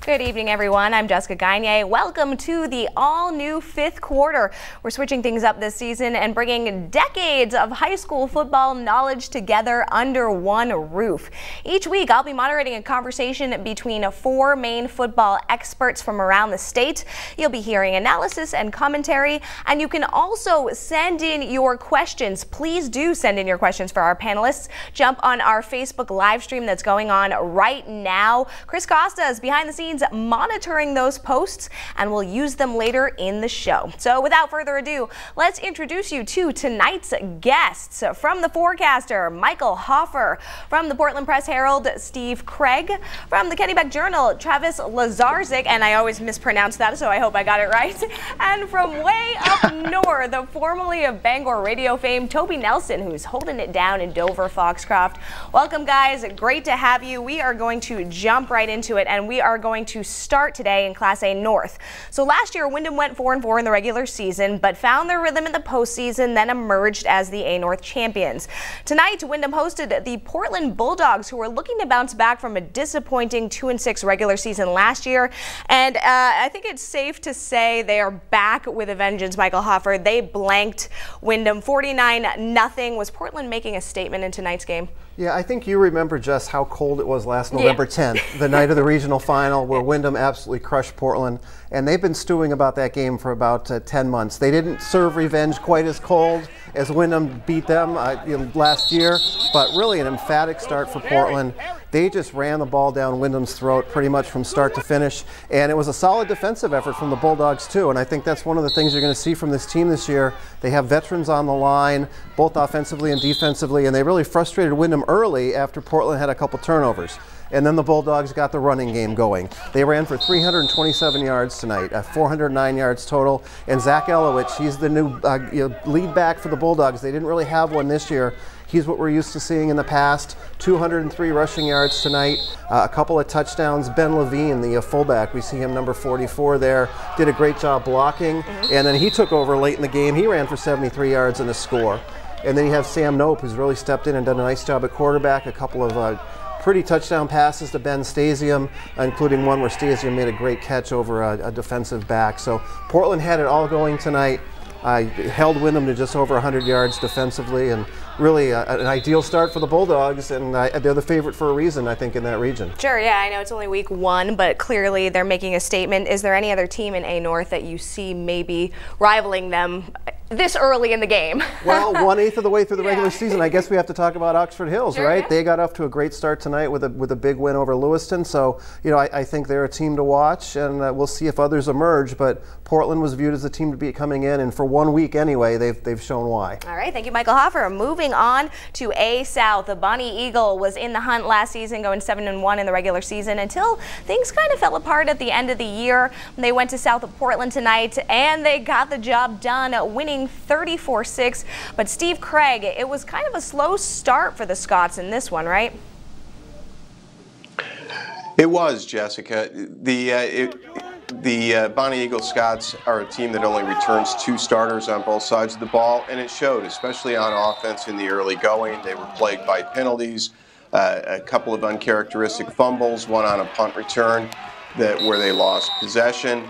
Good evening, everyone. I'm Jess Gagne. Welcome to the all-new fifth quarter. We're switching things up this season and bringing decades of high school football knowledge together under one roof. Each week, I'll be moderating a conversation between four main football experts from around the state. You'll be hearing analysis and commentary, and you can also send in your questions. Please do send in your questions for our panelists. Jump on our Facebook live stream that's going on right now. Chris Costa is behind the scenes monitoring those posts, and we'll use them later in the show. So without further ado, let's introduce you to tonight's guests. From the Forecaster, Michael Hoffer. From the Portland Press Herald, Steve Craig. From the Kennebec Journal, Travis Lazarzik, and I always mispronounce that, so I hope I got it right. And from way up north, formerly of Bangor radio fame, Toby Nelson, who's holding it down in Dover, Foxcroft. Welcome, guys. Great to have you. We are going to jump right into it, and we are going to start today in Class A North. So last year, Windham went 4-4 in the regular season, but found their rhythm in the postseason, then emerged as the A North champions. Tonight, Windham hosted the Portland Bulldogs, who were looking to bounce back from a disappointing 2-6 regular season last year. And I think it's safe to say they are back with a vengeance, Michael Hoffer. They blanked Windham 49-0. Was Portland making a statement in tonight's game? Yeah, I think you remember just how cold it was last November 10th, the night of the regional final, where Windham absolutely crushed Portland. And they've been stewing about that game for about 10 months. They didn't serve revenge quite as cold as Windham beat them last year, but really an emphatic start for Portland. They just ran the ball down Windham's throat pretty much from start to finish, and it was a solid defensive effort from the Bulldogs too, and I think that's one of the things you're going to see from this team this year. They have veterans on the line, both offensively and defensively, and they really frustrated Windham early after Portland had a couple turnovers. And then the Bulldogs got the running game going. They ran for 327 yards tonight, 409 yards total. And Zach Elowich, he's the new lead back for the Bulldogs. They didn't really have one this year. He's what we're used to seeing in the past. 203 rushing yards tonight, a couple of touchdowns. Ben Levine, the fullback, we see him number 44 there, did a great job blocking. And then he took over late in the game. He ran for 73 yards and a score. And then you have Sam Nope, who's really stepped in and done a nice job at quarterback. A couple of pretty touchdown passes to Ben Stasium, including one where Stasium made a great catch over a defensive back. So Portland had it all going tonight. Held Windham to just over 100 yards defensively, and really an ideal start for the Bulldogs, and they're the favorite for a reason, I think, in that region. Sure, yeah, I know it's only week one, but clearly they're making a statement. Is there any other team in A North that you see maybe rivaling them this early in the game? Well, 1/8 of the way through the regular season, I guess we have to talk about Oxford Hills, sure, right? Yeah. They got off to a great start tonight with a big win over Lewiston. So, you know, I think they're a team to watch, and we'll see if others emerge. But Portland was viewed as the team to be coming in, and for 1 week anyway, they've shown why. All right, thank you, Michael Hoffer. Moving on to A South, the Bonnie Eagle was in the hunt last season, going 7-1 in the regular season until things kind of fell apart at the end of the year. They went to South of Portland tonight, and they got the job done, winning 34-6. But Steve Craig, it was kind of a slow start for the Scots in this one, right? It was, Jessica. The Bonnie Eagle Scots are a team that only returns 2 starters on both sides of the ball, and it showed, especially on offense in the early going. They were plagued by penalties, a couple of uncharacteristic fumbles, one on a punt return where they lost possession.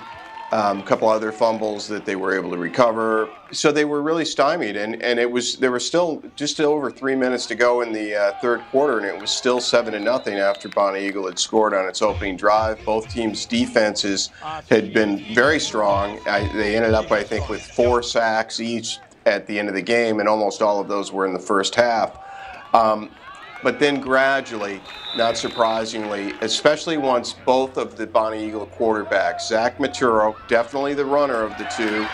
A couple other fumbles that they were able to recover. So they were really stymied, and there were still just over 3 minutes to go in the third quarter, and it was still 7-0 after Bonnie Eagle had scored on its opening drive. Both teams' defenses had been very strong. They ended up, I think, with 4 sacks each at the end of the game, and almost all of those were in the first half. But then gradually, not surprisingly, especially once both of the Bonnie Eagle quarterbacks, Zach Maturo, definitely the runner of the two,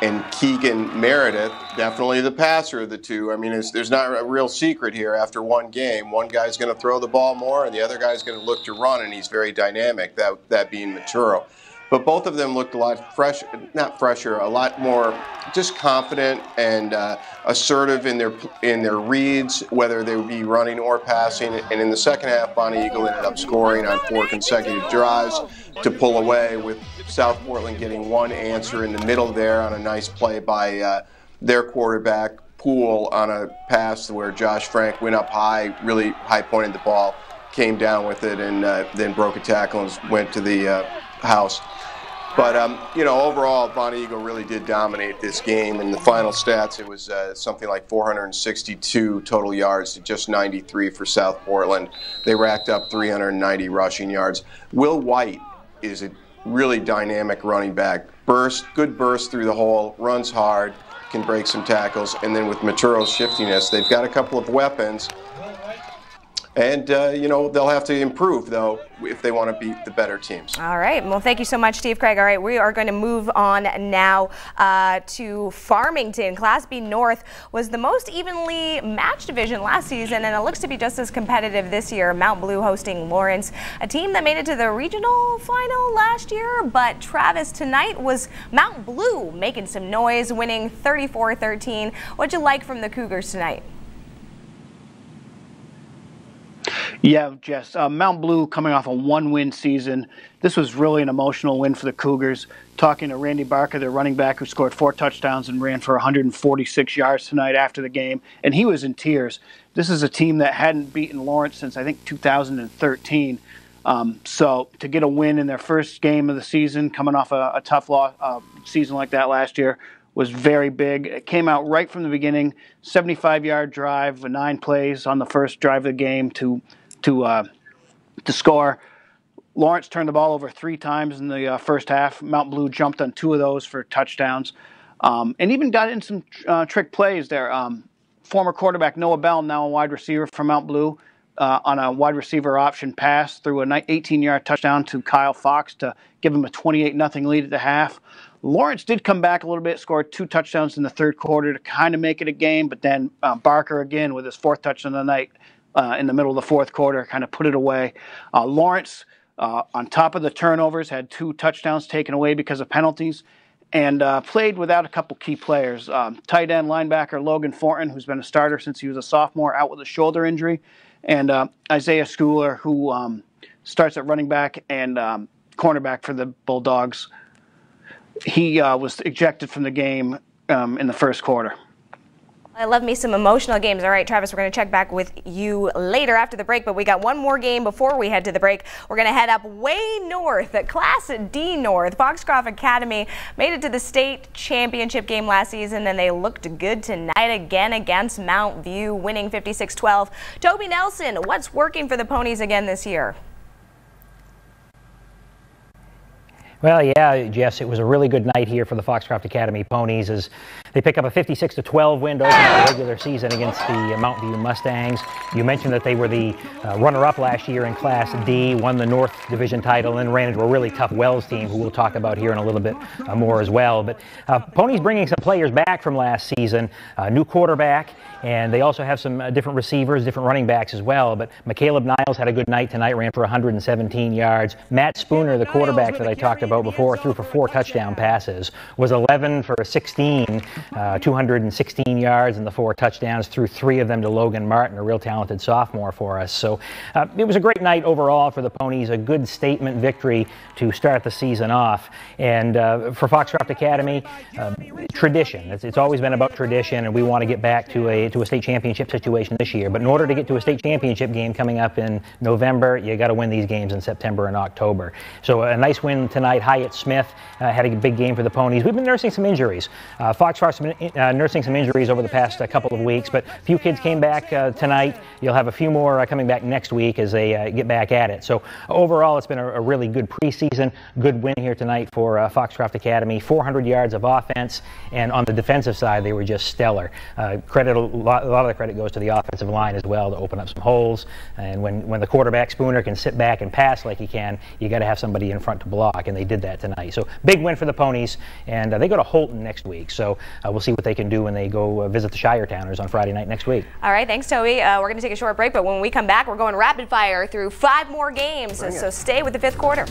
and Keegan Meredith, definitely the passer of the two. I mean, there's not a real secret here after one game. One guy's going to throw the ball more, and the other guy's going to look to run, and he's very dynamic, that being Maturo. But both of them looked a lot fresher, a lot more just confident and assertive in their reads, whether they would be running or passing. And in the second half, Bonnie Eagle ended up scoring on 4 consecutive drives to pull away, with South Portland getting one answer in the middle there on a nice play by their quarterback, Poole, on a pass where Josh Frank went up high, really high-pointed the ball came down with it and then broke a tackle and went to the house. But, overall, Bonnie Eagle really did dominate this game. In the final stats, it was something like 462 total yards to just 93 for South Portland. They racked up 390 rushing yards. Will White is a really dynamic running back. Good burst through the hole, runs hard, can break some tackles. And then with Maturo's shiftiness, they've got a couple of weapons. And, they'll have to improve, though, if they want to beat the better teams. All right. Well, thank you so much, Steve Craig. All right, we are going to move on now to Farmington. Class B North was the most evenly matched division last season, and it looks to be just as competitive this year. Mount Blue hosting Lawrence, a team that made it to the regional final last year. But Travis, tonight was Mount Blue making some noise, winning 34-13. What'd you like from the Cougars tonight? Yeah, Jess, Mount Blue coming off a 1-win season. This was really an emotional win for the Cougars. Talking to Randy Barker, their running back, who scored 4 touchdowns and ran for 146 yards tonight after the game, and he was in tears. This is a team that hadn't beaten Lawrence since, I think, 2013. So to get a win in their first game of the season, coming off a tough season like that last year, was very big. It came out right from the beginning, 75-yard drive, 9 plays on the first drive of the game to score. Lawrence turned the ball over 3 times in the first half. Mount Blue jumped on 2 of those for touchdowns, and even got in some trick plays there. Former quarterback Noah Bell, now a wide receiver for Mount Blue, on a wide receiver option pass, threw an 18-yard touchdown to Kyle Fox to give him a 28-0 lead at the half. Lawrence did come back a little bit, scored 2 touchdowns in the third quarter to kind of make it a game, but then Barker again with his 4th touchdown of the night in the middle of the fourth quarter kind of put it away. Lawrence, on top of the turnovers, had 2 touchdowns taken away because of penalties, and played without a couple key players. Tight end linebacker Logan Fortin, who's been a starter since he was a sophomore, out with a shoulder injury, and Isaiah Schooler, who starts at running back and cornerback for the Bulldogs. He was ejected from the game in the first quarter. I love me some emotional games. All right, Travis, we're going to check back with you later after the break, but we got one more game before we head to the break. We're going to head up way north at Class D North. Foxcroft Academy made it to the state championship game last season, and they looked good tonight again against Mount View, winning 56-12. Toby Nelson, what's working for the Ponies again this year? Well, yeah, Jess, it was a really good night here for the Foxcroft Academy Ponies as they pick up a 56-12 win to open the regular season against the Mount View Mustangs. You mentioned that they were the runner-up last year in Class D, won the North Division title, and ran into a really tough Wells team, who we'll talk about here in a little bit more as well. But Ponies bringing some players back from last season, new quarterback, and they also have some different receivers, different running backs as well. But McCaleb Niles had a good night tonight, ran for 117 yards. Matt Spooner, the quarterback that I talked about before, threw for 4 touchdown passes, was 11 for 16, 216 yards and the 4 touchdowns, threw 3 of them to Logan Martin, a real talented sophomore for us. So it was a great night overall for the Ponies, a good statement victory to start the season off. And for Foxcroft Academy, tradition. It's always been about tradition, and we want to get back to a state championship situation this year. But in order to get to a state championship game coming up in November, you got to win these games in September and October. So a nice win tonight. Hyatt Smith had a big game for the Ponies. We've been nursing some injuries. Foxcroft's been nursing some injuries over the past couple of weeks, but a few kids came back tonight. You'll have a few more coming back next week as they get back at it. So overall, it's been a really good preseason, good win here tonight for Foxcroft Academy. 400 yards of offense, and on the defensive side, they were just stellar. A lot of the credit goes to the offensive line as well to open up some holes. And when the quarterback Spooner can sit back and pass like he can, you got to have somebody in front to block, and they did that tonight. So big win for the Ponies, and they go to Holton next week. So we'll see what they can do when they go visit the Shire Towners on Friday night next week. All right, thanks, Toby. We're going to take a short break, but when we come back, we're going rapid fire through 5 more games. So stay with the 5th quarter.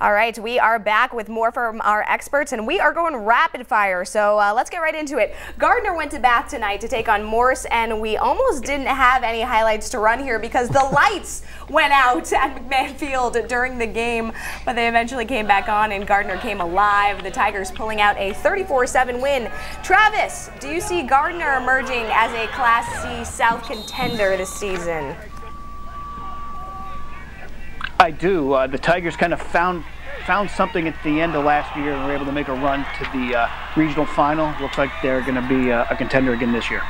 All right, we are back with more from our experts, and we are going rapid fire. So let's get right into it. Gardner went to Bath tonight to take on Morse, and we almost didn't have any highlights to run here because the lights went out at McMahon Field during the game, but they eventually came back on, and Gardner came alive. The Tigers pulling out a 34-7 win. Travis, do you see Gardner emerging as a Class C South contender this season? I do. The Tigers kind of found something at the end of last year and were able to make a run to the regional final. Looks like they're going to be a contender again this year.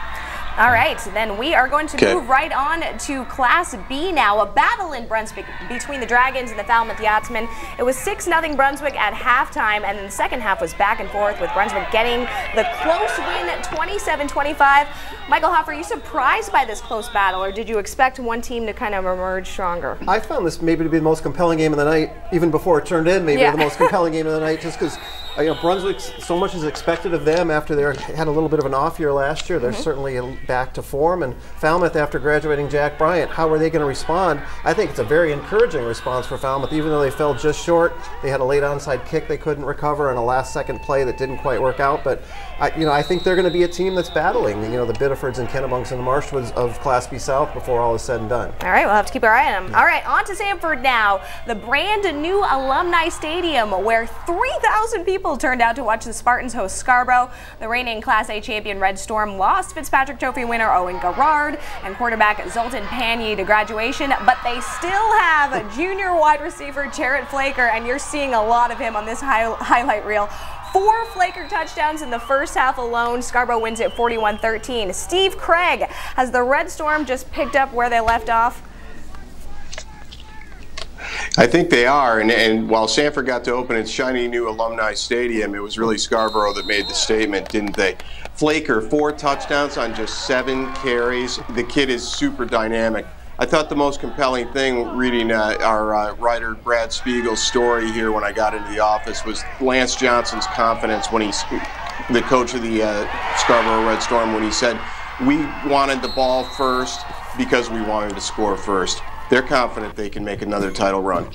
All right, then we are going to move right on to Class B now. A battle in Brunswick between the Dragons and the Falmouth Yachtsmen. It was 6-0 Brunswick at halftime, and then the second half was back and forth with Brunswick getting the close win, 27-25. Michael Hoff, are you surprised by this close battle, or did you expect one team to kind of emerge stronger? I found this maybe to be the most compelling game of the night, even before it turned in, maybe the most compelling game of the night, just because Brunswick, so much is expected of them after they had a little bit of an off year last year. They're certainly back to form. And Falmouth, after graduating Jack Bryant, how are they going to respond? I think it's a very encouraging response for Falmouth, even though they fell just short. They had a late onside kick they couldn't recover and a last-second play that didn't quite work out. But I think they're going to be a team that's battling, the Biddlefords and Kennebunks and the Marshwoods of Class B South before all is said and done. All right, we'll have to keep our eye on them. All right, on to Sanford now. The brand new Alumni Stadium, where 3,000 people turned out to watch the Spartans host Scarborough. The reigning Class A champion Red Storm lost Fitzpatrick Trophy winner Owen Garrard and quarterback Zoltan Panye to graduation, but they still have junior wide receiver Jarrett Flaker, and you're seeing a lot of him on this highlight reel. 4 Flaker touchdowns in the first half alone. Scarborough wins it 41-13. Steve Craig, has the Red Storm just picked up where they left off? I think they are, and while Sanford got to open its shiny new Alumni Stadium, it was really Scarborough that made the statement, didn't they? Flaker, 4 touchdowns on just 7 carries. The kid is super dynamic. I thought the most compelling thing reading our writer Brad Spiegel's story here when I got into the office was Lance Johnson's confidence when the coach of the Scarborough Red Storm, when he said, "We wanted the ball first because we wanted to score first." They're confident they can make another title run.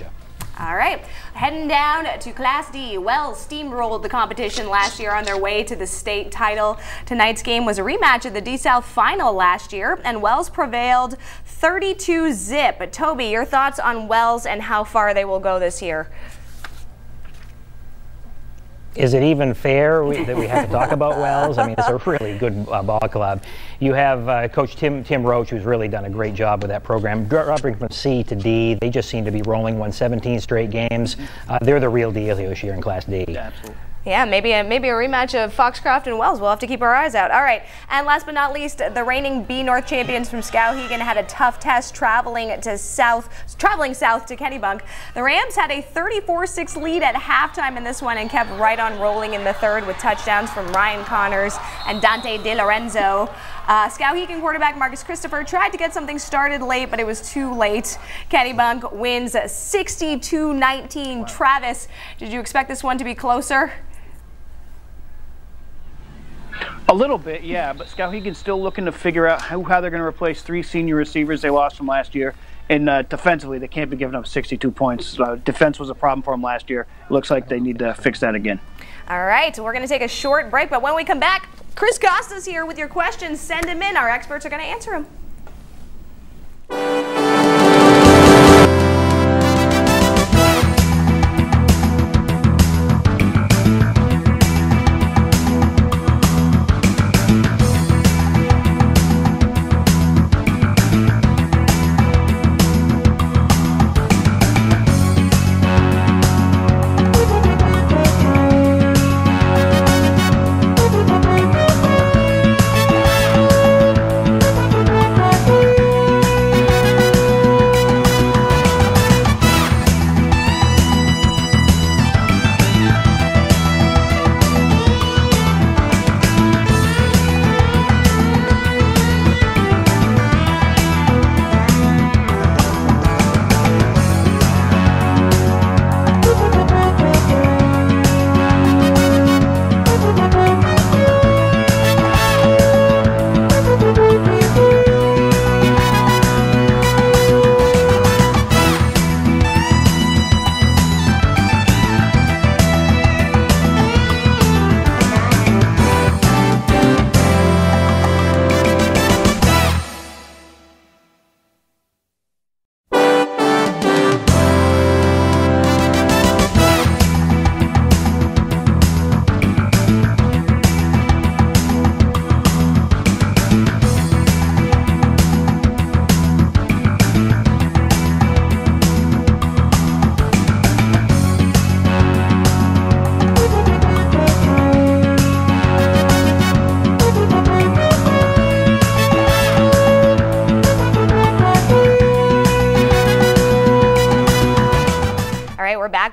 All right, heading down to Class D. Wells steamrolled the competition last year on their way to the state title. Tonight's game was a rematch of the D-South final last year, and Wells prevailed 32-zip. But Toby, your thoughts on Wells and how far they will go this year? Is it even fair that we have to talk about Wells? I mean, it's a really good ball club. You have Coach Tim Roach, who's really done a great job with that program. Dropping from C to D, they just seem to be rolling, won 17 straight games. They're the real deal this year in Class D. Absolutely. Yeah, maybe a rematch of Foxcroft and Wells. We'll have to keep our eyes out. All right, and last but not least, the reigning B North champions from Skowhegan had a tough test traveling south to Kennebunk. The Rams had a 34-6 lead at halftime in this one and kept right on rolling in the third with touchdowns from Ryan Connors and Dante DiLorenzo. Skowhegan quarterback Marcus Christopher tried to get something started late, but it was too late. Kennebunk wins 62-19. Wow. Travis, did you expect this one to be closer? A little bit, yeah, but Skowhegan's still looking to figure out how they're going to replace 3 senior receivers they lost from last year. And defensively, they can't be giving up 62 points. Defense was a problem for them last year. It looks like they need to fix that again. All right, we're going to take a short break, but when we come back, Chris Costa's here with your questions. Send them in. Our experts are going to answer them.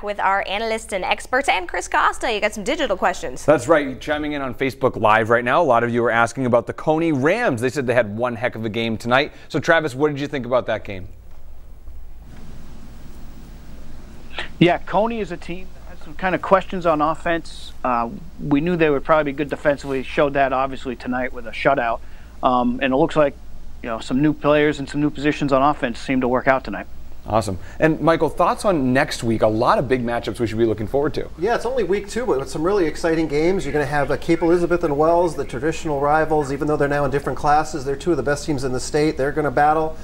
with our analysts and experts and Chris Costa. You got some digital questions. That's right. Chiming in on Facebook Live right now. A lot of you are asking about the Coney Rams. They said they had one heck of a game tonight. So, Travis, what did you think about that game? Yeah, Coney is a team that has some kind of questions on offense. We knew they would probably be good defensively. Showed that obviously tonight with a shutout. And it looks like, some new players and some new positions on offense seem to work out tonight. Awesome. And Michael, thoughts on next week? A lot of big matchups we should be looking forward to. Yeah, it's only week 2, but with some really exciting games. You're going to have Cape Elizabeth and Wells, the traditional rivals. Even though they're now in different classes, they're 2 of the best teams in the state. They're going to battle.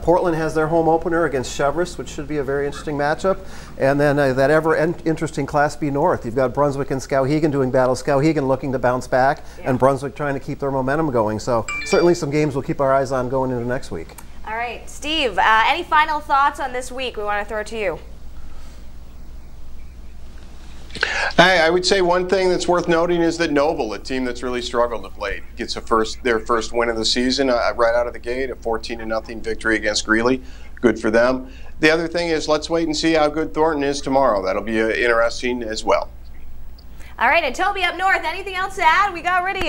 Portland has their home opener against Cheverus, which should be a very interesting matchup. And then that ever-interesting Class B North. You've got Brunswick and Skowhegan doing battle. Skowhegan looking to bounce back, and Brunswick trying to keep their momentum going. So certainly some games we'll keep our eyes on going into next week. All right, Steve, any final thoughts on this week? We want to throw it to you. I would say one thing that's worth noting is that Noble, a team that's really struggled of late, gets their first win of the season right out of the gate, a 14-0 victory against Greeley. Good for them. The other thing is, let's wait and see how good Thornton is tomorrow. That'll be interesting as well. All right, and Toby up north, anything else to add? We got rid of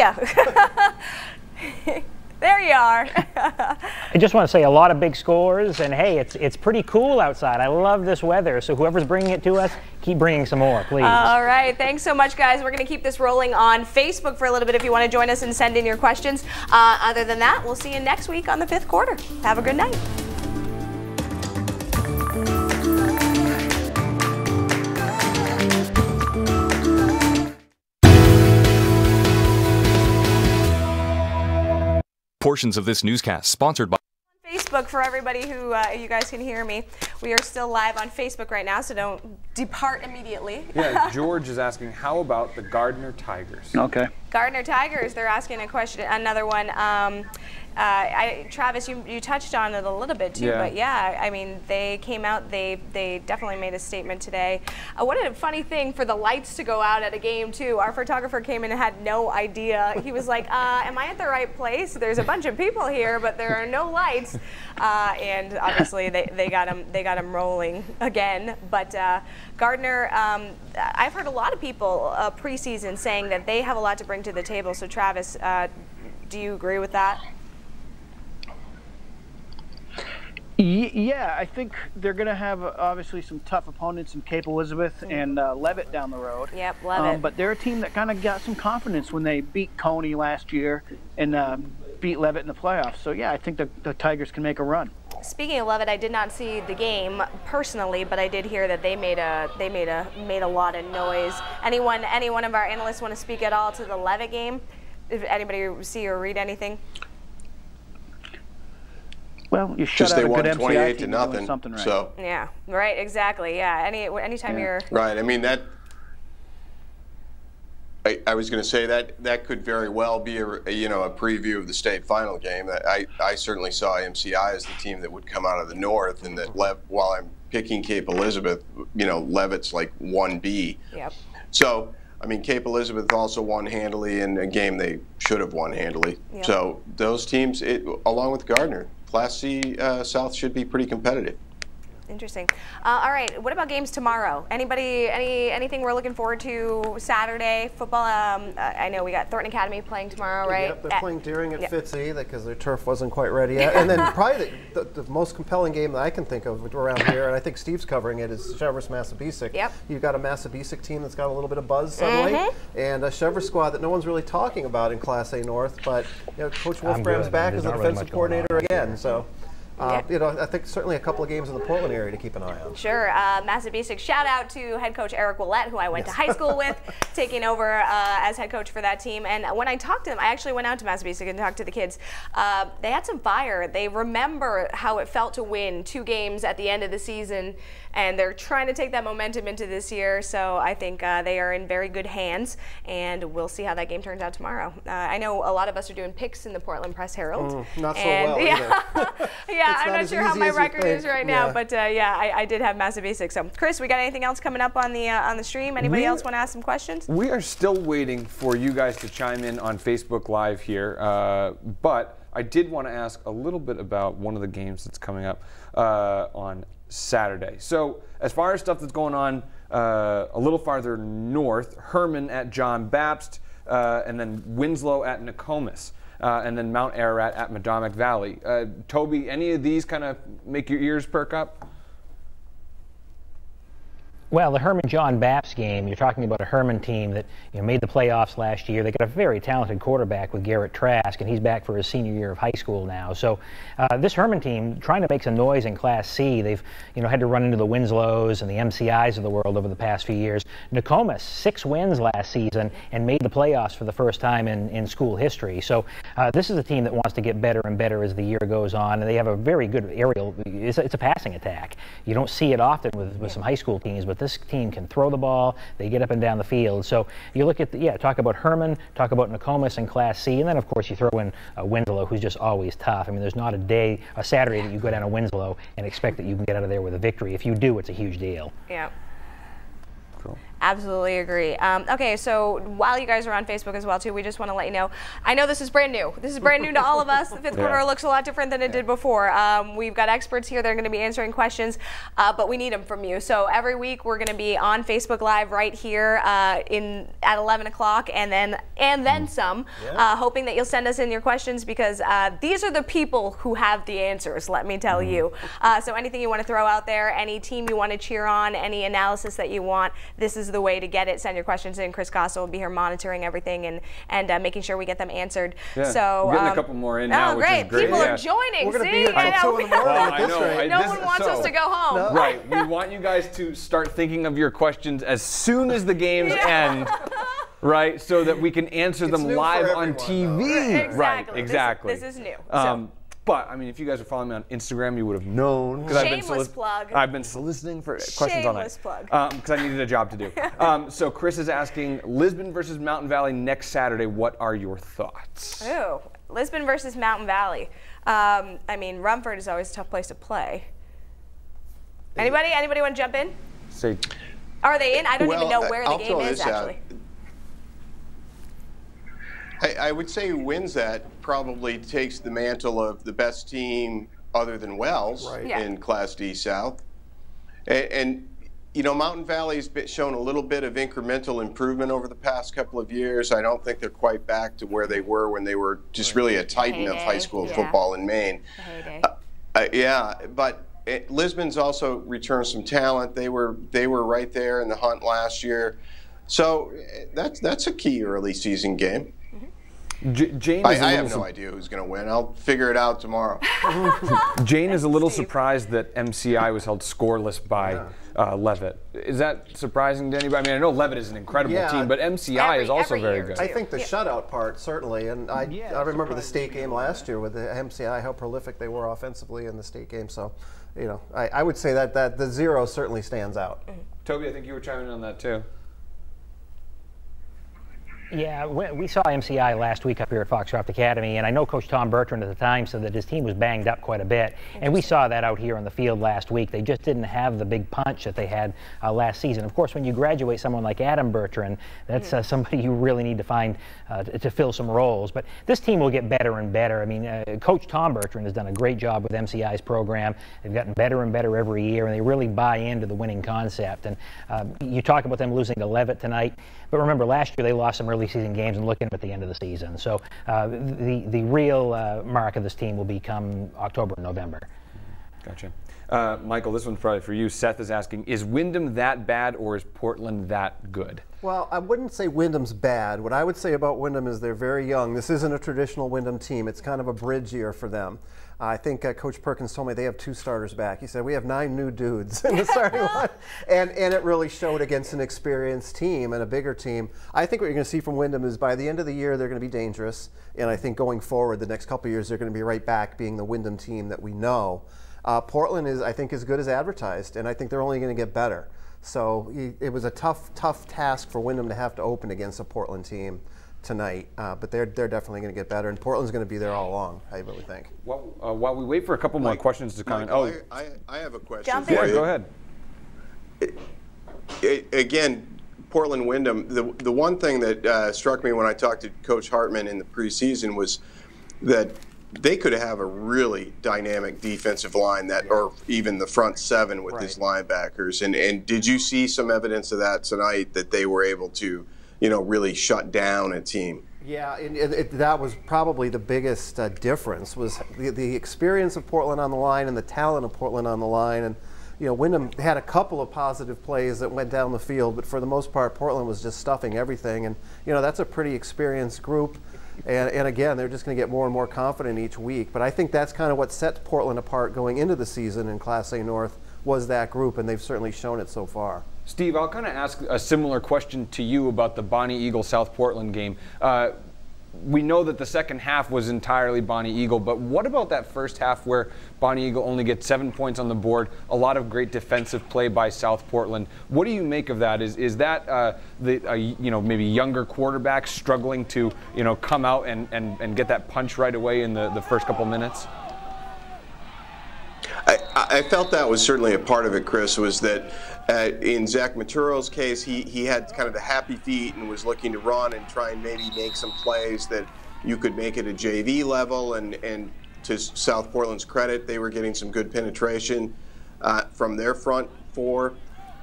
you. There you are. I just want to say a lot of big scores, and hey, it's pretty cool outside. I love this weather, so whoever's bringing it to us, keep bringing some more, please. All right, thanks so much, guys. We're going to keep this rolling on Facebook for a little bit if you want to join us and send in your questions. Other than that, we'll see you next week on the 5th quarter. Have a good night. Portions of this newscast sponsored by Facebook for everybody who you guys can hear me. We are still live on Facebook right now, so don't depart immediately. Yeah, George is asking, how about the Gardner Tigers? Okay. Gardner Tigers, they're asking a question, another one. Travis, you touched on it a little bit too, but yeah, I mean, they came out, they definitely made a statement today. What a funny thing for the lights to go out at a game too. Our photographer came in and had no idea. He was like, am I at the right place? There's a bunch of people here, but there are no lights. And obviously they got him rolling again. But Gardner, I've heard a lot of people preseason saying that they have a lot to bring to the table. So Travis, do you agree with that? Yeah, I think they're going to have obviously some tough opponents in Cape Elizabeth and Leavitt down the road. Yep, Leavitt. But they're a team that kind of got some confidence when they beat Coney last year and beat Leavitt in the playoffs. So yeah, I think the Tigers can make a run. Speaking of Leavitt, I did not see the game personally, but I did hear that they made a lot of noise. Any one of our analysts want to speak at all to the Leavitt game? Did anybody see or read anything? Well, you shut Just out they a won good MCI 28 to team nothing. doing something right. So Yeah, right, exactly. Yeah, anytime you're right. I mean that. I was going to say that could very well be a preview of the state final game. I certainly saw MCI as the team that would come out of the north, and that while I'm picking Cape Elizabeth, Leavitt's like 1B. Yep. So I mean, Cape Elizabeth also won handily in a game they should have won handily. Yep. So those teams, along with Gardner, Class C South should be pretty competitive. Interesting. All right, what about games tomorrow? Anything we're looking forward to Saturday? Football, I know we got Thornton Academy playing tomorrow, right? Yep, they're playing Deering at Fitzy because their turf wasn't quite ready yet. And then probably the most compelling game that I can think of around here, and I think Steve's covering it, is Cheverus-Massabesic. Yep. You've got a Massabesic team that's got a little bit of buzz suddenly, and a Cheverus squad that no one's really talking about in Class A North, but Coach Wolfbram's back as the defensive coordinator again. So. I think certainly a couple of games in the Portland area to keep an eye on. Sure. Massabesic, shout out to head coach Eric Willett, who I went to high school with, taking over as head coach for that team. And when I talked to them, I actually went out to Massabesic and talked to the kids. They had some fire. They remember how it felt to win 2 games at the end of the season, and they're trying to take that momentum into this year. So I think they are in very good hands, and we'll see how that game turns out tomorrow. I know a lot of us are doing picks in the Portland Press Herald. Not so well either. Yeah, I'm not sure how my record is right now, but I did have Massabesic. So, Chris, we got anything else coming up on the stream? Anybody else want to ask some questions? We are still waiting for you guys to chime in on Facebook Live here, but I did want to ask a little bit about one of the games that's coming up on Saturday. So as far as stuff that's going on a little farther north, Herman at John Baptist, and then Winslow at Nokomis, and then Mount Ararat at Madomic Valley. Toby, any of these kind of make your ears perk up? Well, the Herman-John Baptist game, you're talking about a Herman team that made the playoffs last year. They got a very talented quarterback with Garrett Trask, and he's back for his senior year of high school now. So this Herman team trying to make some noise in Class C. They've had to run into the Winslows and the MCIs of the world over the past few years. Nokomis, 6 wins last season and made the playoffs for the first time in school history. So this is a team that wants to get better and better as the year goes on, and they have a very good aerial. It's a passing attack. You don't see it often with some high school teams, but this team can throw the ball. They get up and down the field. So you look at talk about Herman, talk about Nokomis in Class C, and then of course you throw in Winslow, who's just always tough. I mean, there's not a Saturday that you go down to Winslow and expect that you can get out of there with a victory. If you do, it's a huge deal. Yeah. Cool. Absolutely agree. Okay, so while you guys are on Facebook as well, too, we just want to let you know, I know this is brand new. This is brand new to all of us. The fifth quarter looks a lot different than it did before. We've got experts here that are going to be answering questions, but we need them from you. So every week we're going to be on Facebook Live right here at 11 o'clock and then some, hoping that you'll send us in your questions because these are the people who have the answers, let me tell you. So anything you want to throw out there, any team you want to cheer on, any analysis that you want, this is the way to get it. Send your questions in. Chris Gossel will be here monitoring everything and making sure we get them answered. Yeah. So we're getting a couple more in now, which is great. People are joining. We're going to be See? here until 2 in the morning at this rate. No one wants us to go home. No. Right. We want you guys to start thinking of your questions as soon as the games end. Right, so that we can answer them live on TV. Exactly. Right, exactly. This is new. But I mean, if you guys are following me on Instagram, you would have known because I've been soliciting for questions all night. Shameless plug. Because I needed a job to do. So Chris is asking Lisbon versus Mountain Valley next Saturday. What are your thoughts? Ooh, Lisbon versus Mountain Valley. I mean, Rumford is always a tough place to play. Anybody want to jump in? Say, are they in? I don't even know where the game is actually. I would say who wins that probably takes the mantle of the best team other than Wells in Class D South. And Mountain Valley's shown a little bit of incremental improvement over the past couple of years. I don't think they're quite back to where they were when they were just really a titan of high school football in Maine. But Lisbon's also returned some talent. They were right there in the hunt last year. So that's a key early season game. Jane I have no idea who's going to win. I'll figure it out tomorrow. Jane is a little surprised that MCI was held scoreless by Leavitt. Is that surprising to anybody? I mean, I know Leavitt is an incredible team, but MCI is also very good. I think the shutout part, certainly. And I remember the state game last year with the MCI, how prolific they were offensively in the state game. So, I would say that the 0 certainly stands out. Toby, I think you were chiming in on that too. Yeah, we saw MCI last week up here at Foxcroft Academy, and I know Coach Tom Bertrand at the time said that his team was banged up quite a bit, and we saw that out here on the field last week. They just didn't have the big punch that they had last season. Of course, when you graduate someone like Adam Bertrand, that's somebody you really need to find to fill some roles. But this team will get better and better. I mean, Coach Tom Bertrand has done a great job with MCI's program. They've gotten better and better every year, and they really buy into the winning concept. And you talk about them losing to Leavitt tonight, but remember last year they lost some early season games and looking at the end of the season. So the real mark of this team will become October and November. Gotcha. Michael, this one's probably for you. Seth is asking, is Wyndham that bad or is Portland that good? Well, I wouldn't say Wyndham's bad. What I would say about Wyndham is they're very young. This isn't a traditional Wyndham team. It's kind of a bridge year for them. I think Coach Perkins told me they have 2 starters back. He said, we have 9 new dudes in the starting line. And it really showed against an experienced team and a bigger team. I think what you're going to see from Wyndham is by the end of the year, they're going to be dangerous. And I think going forward, the next couple of years, they're going to be right back being the Wyndham team that we know. Portland is, I think, as good as advertised, and I think they're only going to get better. So it was a tough task for Wyndham to have to open against a Portland team tonight, but they're definitely going to get better, and Portland's going to be there all along, I really think. Well, while we wait for a couple more questions to come in. Oh, I have a question for you. Yeah, go ahead. Again, Portland Wyndham, the one thing that struck me when I talked to Coach Hartman in the preseason was that they could have a really dynamic defensive line or even the front seven with his linebackers. And did you see some evidence of that tonight, that they were able to, really shut down a team? Yeah, and that was probably the biggest difference, was the experience of Portland on the line and the talent of Portland on the line. And Wyndham had a couple of positive plays that went down the field, but for the most part, Portland was just stuffing everything. And that's a pretty experienced group. And again, they're just going to get more and more confident each week. But I think that's kind of what set Portland apart going into the season in Class A North, was that group, and they've certainly shown it so far. Steve, I'll kind of ask a similar question to you about the Bonnie Eagle South Portland game. We know that the second half was entirely Bonnie Eagle, but what about that first half where Bonnie Eagle only gets 7 points on the board, a lot of great defensive play by South Portland? What do you make of that? Is that maybe younger quarterback struggling to come out and get that punch right away in the first couple minutes? I felt that was certainly a part of it, Chris, was that in Zach Maturo's case, he had kind of the happy feet and was looking to run and try and maybe make some plays that you could make at a JV level. And to South Portland's credit, they were getting some good penetration from their front four.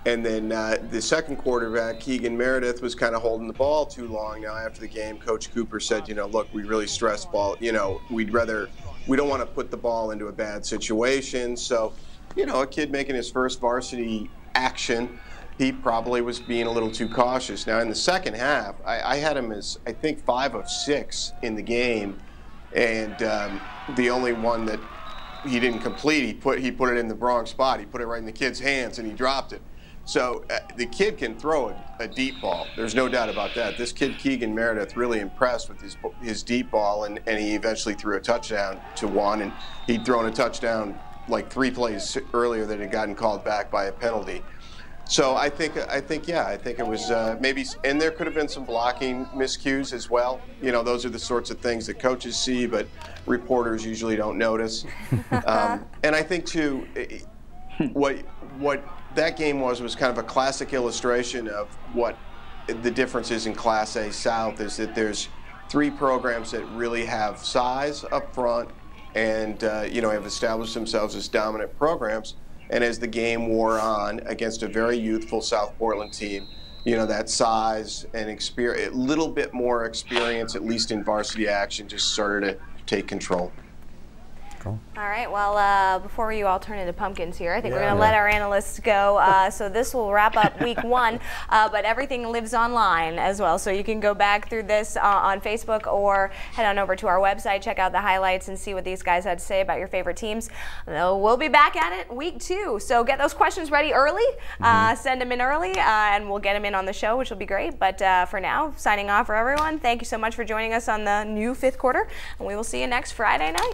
And then the second quarterback, Keegan Meredith, was kind of holding the ball too long. Now, after the game, Coach Cooper said, look, we really stress ball. We don't want to put the ball into a bad situation. So, a kid making his first varsity action, he probably was being a little too cautious. Now, in the second half, I had him as, I think, 5 of 6 in the game. And the only one that he didn't complete, he put it in the wrong spot. He put it right in the kid's hands, and he dropped it. So the kid can throw a deep ball. There's no doubt about that. This kid, Keegan Meredith, really impressed with his deep ball, and he eventually threw a touchdown to one. And he'd thrown a touchdown like 3 plays earlier that had gotten called back by a penalty. So I think it was maybe, and there could have been some blocking miscues as well. Those are the sorts of things that coaches see, but reporters usually don't notice. And I think too, what that game was kind of a classic illustration of what the difference is in Class A South, is that there's 3 programs that really have size up front and have established themselves as dominant programs. And as the game wore on against a very youthful South Portland team, that size and experience, a little bit more experience, at least in varsity action, just started to take control. All right, well, before you all turn into pumpkins here, I think we're going to let our analysts go. So this will wrap up week 1, but everything lives online as well. So you can go back through this on Facebook or head on over to our website, check out the highlights, and see what these guys had to say about your favorite teams. We'll be back at it week 2. So get those questions ready early, send them in early, and we'll get them in on the show, which will be great. But for now, signing off for everyone, thank you so much for joining us on the new 5th quarter, and we will see you next Friday night.